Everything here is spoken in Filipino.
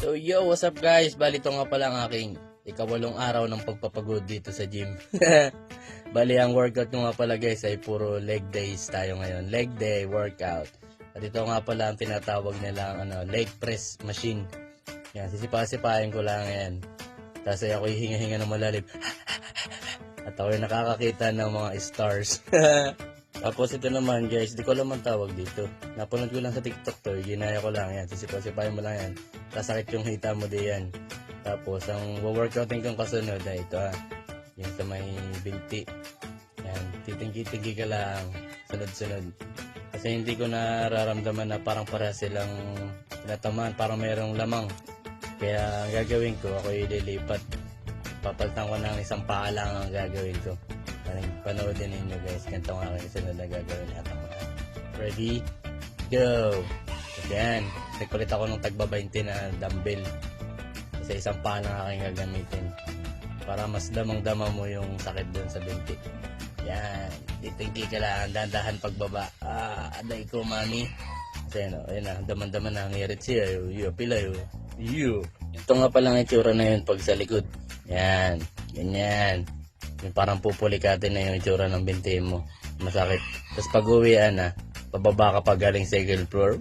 So yo, what's up guys? Bali ito nga pala ang aking ikawalong araw ng pagpapagod dito sa gym. Bali ang workout ko nga pala guys ay puro leg days tayo ngayon. Leg day workout. At ito nga pala ang tinatawag nilang leg press machine. Yan, sisipa-sipahin ko lang yan. Tapos ay ako hihinga-hinga ng malalim. At ako yung nakakakita ng mga stars. Tapos ito naman guys, di ko alam ang tawag dito. Napanood ko lang sa TikTok to, ginaya ko lang yan. Sisipa-sipahin mo lang yan. Sasakit yung hita mo di yan. Tapos ang workoutin kong kasunod ay ito yung sa may binti. Yan, titinggi-tinggi ka lang. Sunod-sunod. Kasi hindi ko nararamdaman na parang para silang tinatamaan, parang mayroong lamang. Kaya ang gagawin ko, ako ililipat. Papalitan ko ng isang paa lang ang gagawin ko. Panoodin ninyo guys, ganito ang aking sunod na gagawin natin. Ready? Go! Ayan, nagpalit ako ng tagba 20 na dumbbell. Kasi isang paa lang aking gagamitin. Para mas damang-dama mo yung sakit dun sa 20. Yan, titinggi ka lang, dahan-dahan pagbaba. Aday ko mami. Kasi ayun na, daman-daman na ang irit siya. Pila yun. Ito nga palang itsura na yun pag sa likod. Yan, ganyan. Yung parang pupulikatin na yung itsura ng binti mo. Masakit. Tapos pag uwian na, pababa ka pa galing second floor.